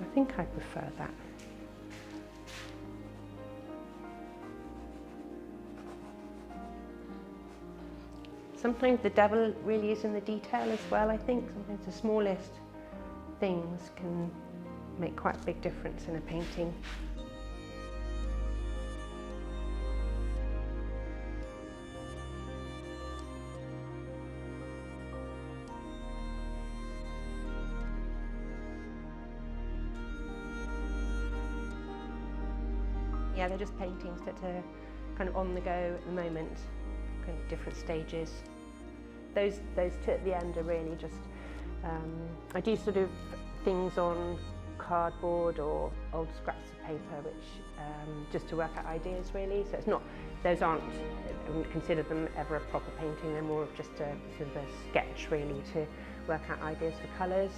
I think I prefer that. Sometimes the devil really is in the detail as well, I think. Sometimes the smallest things can make quite a big difference in a painting. Yeah, they're just paintings that are kind of on the go at the moment, kind of different stages. Those two at the end are really just, I do sort of things on cardboard or old scraps of paper, which just to work out ideas really. So it's not, those aren't, I wouldn't consider them ever a proper painting, they're more of just a sort of a sketch really to work out ideas for colours.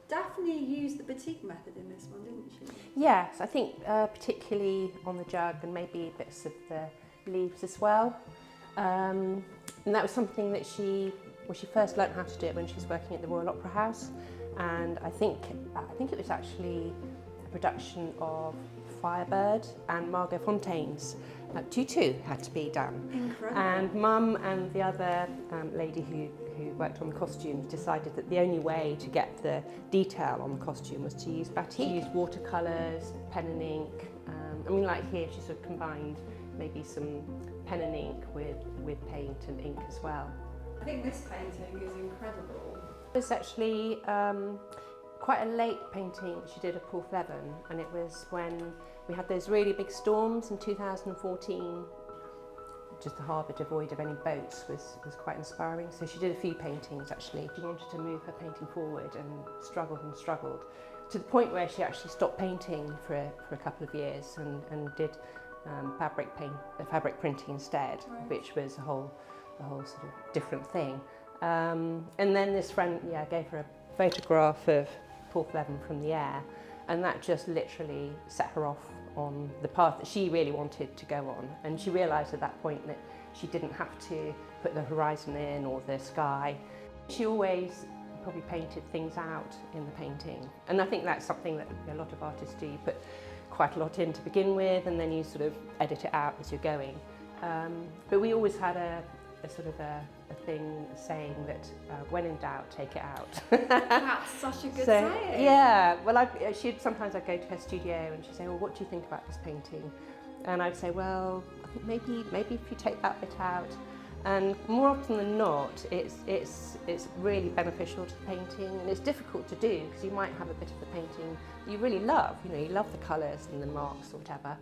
Daphne used the batik method in this one, didn't she? Yes, I think particularly on the jug and maybe bits of the leaves as well. And that was something that she first learnt how to do it when she was working at the Royal Opera House. And I think it was actually a production of Firebird and Margot Fontaine's Tutu had to be done. Incredible. And Mum and the other lady who worked on the costumes decided that the only way to get the detail on the costume was to use batik. She used watercolours, pen and ink. I mean, like here, she sort of combined maybe some pen and ink with paint and ink as well. I think this painting is incredible. It was actually quite a late painting she did of Paul Fleven, and it was when we had those really big storms in 2014. Just the harbour devoid of any boats was quite inspiring. So she did a few paintings actually. She wanted to move her painting forward and struggled to the point where she actually stopped painting for a couple of years and did fabric printing instead, right, which was a whole sort of different thing. And then this friend gave her a photograph of Paul Fleven from the air, and that just literally set her off on the path that she really wanted to go on. And she realised at that point that she didn't have to put the horizon in or the sky. She always probably painted things out in the painting, and I think that's something that a lot of artists do. You put quite a lot in to begin with, and then you sort of edit it out as you're going. But we always had a sort of a thing saying that when in doubt, take it out. That's such a good saying. Yeah, well, sometimes I'd go to her studio and she'd say, well, what do you think about this painting? And I'd say, well, I think maybe if you take that bit out. And more often than not, it's really beneficial to the painting, and it's difficult to do because you might have a bit of the painting that you really love. You know, you love the colours and the marks or whatever,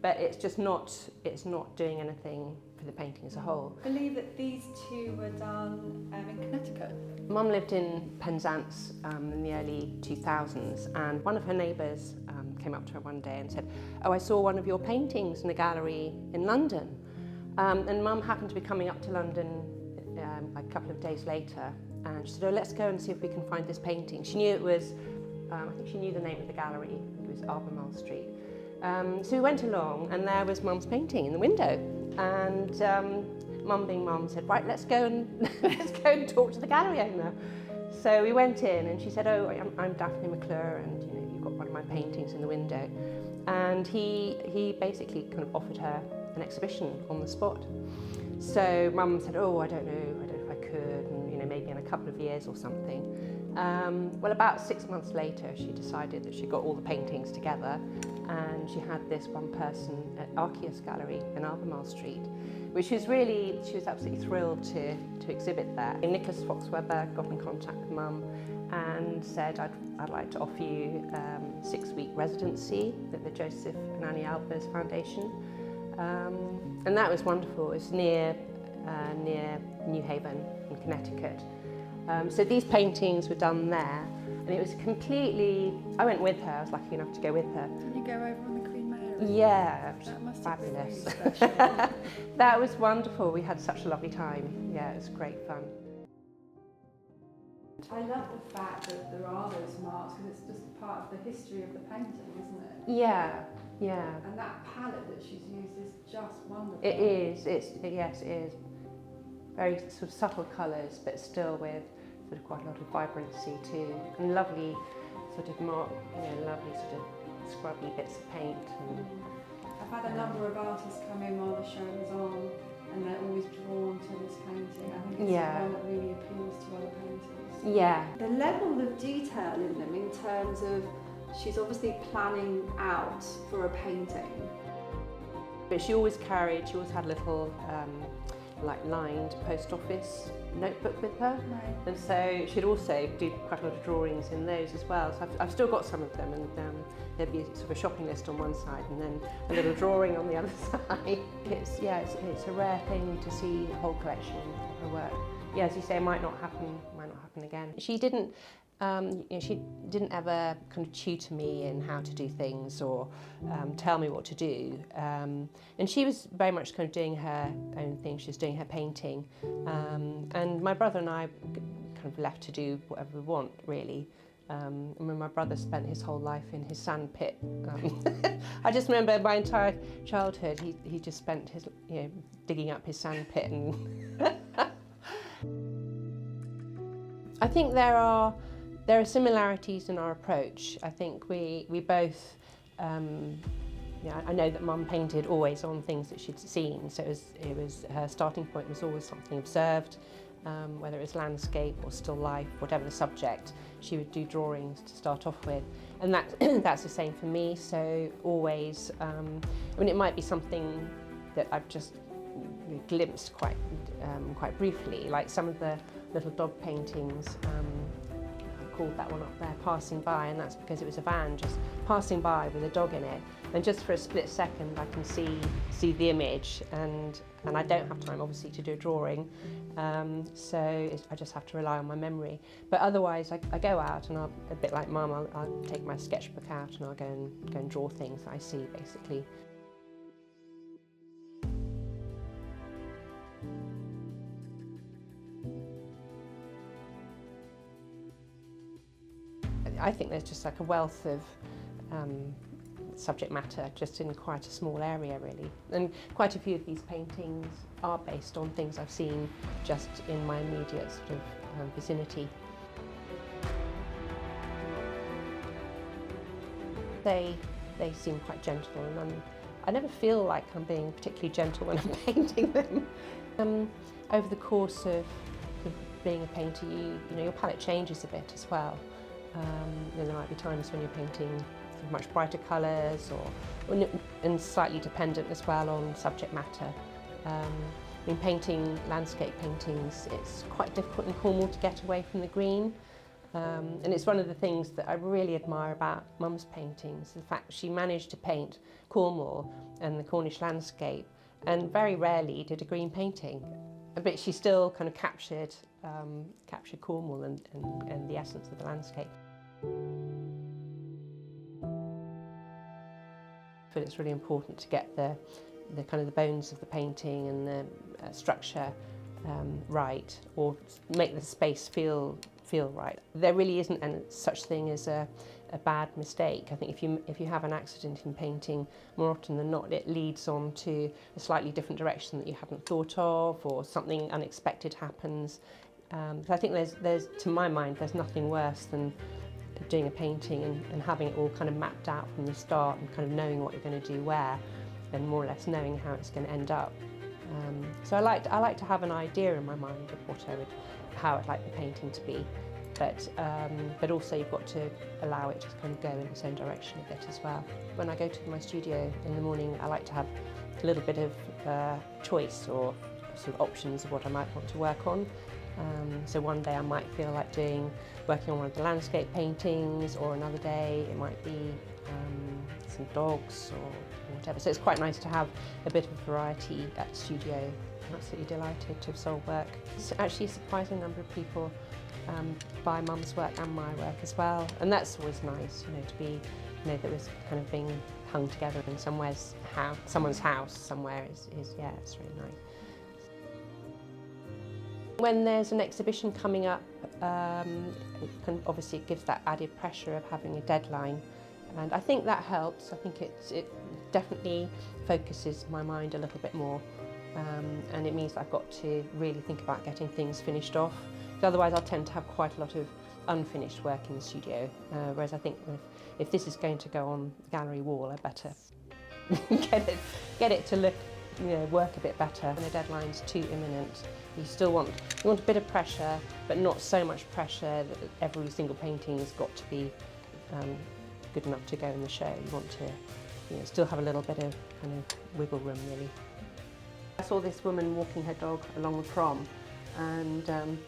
but it's not doing anything for the painting as a whole. I believe that these two were done in Connecticut. Mum lived in Penzance in the early 2000s, and one of her neighbours came up to her one day and said, oh, I saw one of your paintings in a gallery in London. And Mum happened to be coming up to London a couple of days later, and she said, oh, let's go and see if we can find this painting. She knew it was, I think she knew the name of the gallery, it was Albemarle Street. So we went along, and there was Mum's painting in the window, and Mum being Mum said, right, let's go and talk to the gallery owner. So we went in, and she said, oh, I'm Daphne McClure, and you know, you've got one of my paintings in the window. And he basically kind of offered her an exhibition on the spot. So Mum said, oh, I don't know if I could, and you know, maybe in a couple of years or something. Well, about 6 months later, she decided that she got all the paintings together, and she had this one person at Arceus Gallery in Albemarle Street, which was really, she was absolutely thrilled to exhibit there. And Nicholas Fox-Weber got in contact with Mum and said, I'd like to offer you a 6-week residency at the Joseph and Annie Albers Foundation. And that was wonderful. It was near New Haven in Connecticut. So these paintings were done there, and it was completely, I went with her, I was lucky enough to go with her. Did you go over on the Queen Mary? Yeah, that must fabulous. Have been really special. That was wonderful, we had such a lovely time. Yeah, it was great fun. I love the fact that there are those marks, because it's just part of the history of the painting, isn't it? Yeah, Yeah. And that palette that she's used is just wonderful. It is. Yes, it is. Very sort of subtle colours, but still with sort of quite a lot of vibrancy too, and lovely sort of lovely sort of scrubby bits of paint. And, I've had a number of artists come in while the show was on, and they're always drawn to this painting. I think it's the one that really appeals to other painters. Yeah. The level of detail in them, in terms of she's obviously planning out for a painting. But she always had a little like lined post office notebook with her, Right. and so she'd also do quite a lot of drawings in those as well. So I've still got some of them, and there'd be sort of a shopping list on one side and then a little drawing on the other side. It's a rare thing to see the whole collection of her work. Yeah, as you say, it might not happen again. She didn't ever kind of tutor me in how to do things or tell me what to do. And she was very much kind of doing her own thing. She was doing her painting. And my brother and I kind of left to do whatever we want, really. I mean, my brother spent his whole life in his sand pit. I just remember my entire childhood, he just spent his, digging up his sand pit. And I think there are similarities in our approach. I think we both, I know that Mum painted always on things that she'd seen, so it was her starting point was always something observed, whether it was landscape or still life, whatever the subject, she would do drawings to start off with, and that's the same for me. So always, it might be something that I've just glimpsed quite briefly, like some of the little dog paintings. Called that one up there, Passing By, and that's because it was a van just passing by with a dog in it, and just for a split second I can see the image, and I don't have time obviously to do a drawing, so I just have to rely on my memory. But otherwise I go out and a bit like Mum, I'll take my sketchbook out and I'll go and draw things that I see, basically. I think there's just like a wealth of subject matter just in quite a small area, really. And quite a few of these paintings are based on things I've seen just in my immediate sort of vicinity. They seem quite gentle, and I never feel like I'm being particularly gentle when I'm painting them. Over the course of being a painter, your palette changes a bit as well. There might be times when you're painting much brighter colours, and slightly dependent as well on subject matter. Painting landscape paintings, it's quite difficult in Cornwall to get away from the green, and it's one of the things that I really admire about Mum's paintings, the fact she managed to paint Cornwall and the Cornish landscape, and very rarely did a green painting. But she still kind of captured Cornwall and the essence of the landscape. But it's really important to get the kind of the bones of the painting and the structure right, or make the space feel right. There really isn't any such thing as a bad mistake. I think if you have an accident in painting, more often than not it leads on to a slightly different direction that you hadn't thought of, or something unexpected happens. So I think there's to my mind there's nothing worse than doing a painting and having it all kind of mapped out from the start, and kind of knowing what you're going to do where, and more or less knowing how it's going to end up. So I like to have an idea in my mind of how I'd like the painting to be, but also you've got to allow it to kind of go in its own direction a bit as well. When I go to my studio in the morning, I like to have a little bit of choice or sort of options of what I might want to work on. So one day I might feel like working on one of the landscape paintings, or another day it might be some dogs or whatever. So it's quite nice to have a bit of variety at the studio. I'm absolutely delighted to have sold work. It's actually a surprising number of people buy Mum's work and my work as well, and that's always nice, to be, that it was kind of being hung together in someone's house somewhere is it's really nice. When there's an exhibition coming up, obviously it gives that added pressure of having a deadline, And I think that helps. I think it definitely focuses my mind a little bit more, and it means that I've got to really think about getting things finished off. Because otherwise I'll tend to have quite a lot of unfinished work in the studio, whereas I think if this is going to go on the gallery wall, I better get it to look, work a bit better. When the deadline's too imminent, you want a bit of pressure, but not so much pressure that every single painting's got to be good enough to go in the show. You want to still have a little bit of kind of wiggle room, really. I saw this woman walking her dog along the prom, and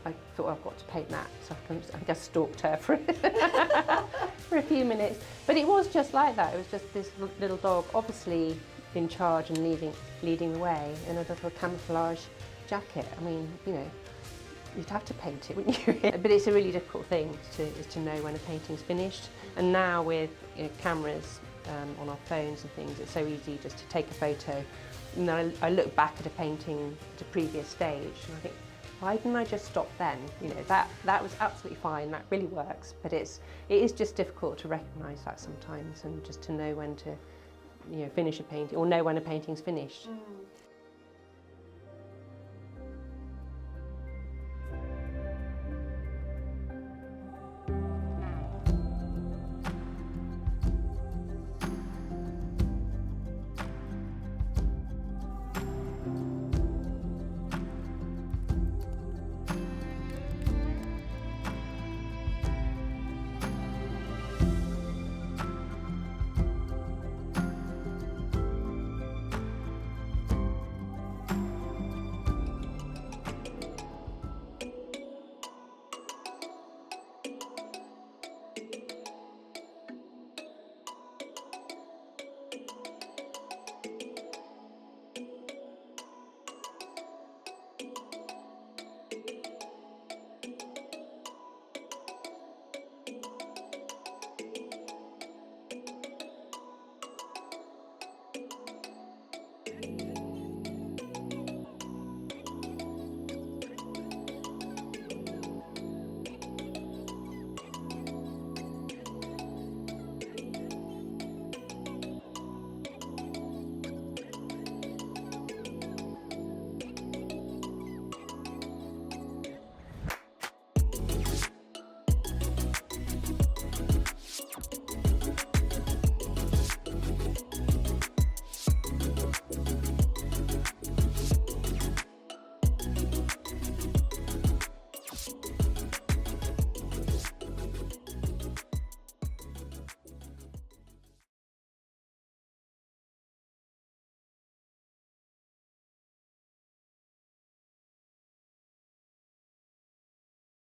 I thought, I've got to paint that, so I just stalked her for for a few minutes. But it was just like that. It was just this little dog, obviously in charge and leading the way, in a little camouflage jacket. I mean, you'd have to paint it, wouldn't you? But it's a really difficult thing to know when a painting's finished. And now with cameras on our phones and things, it's so easy just to take a photo. And then I look back at a painting at a previous stage and I think, why didn't I just stop then? That was absolutely fine, that really works. But it is just difficult to recognise that sometimes, and just to know when to finish a painting, or know when a painting's finished.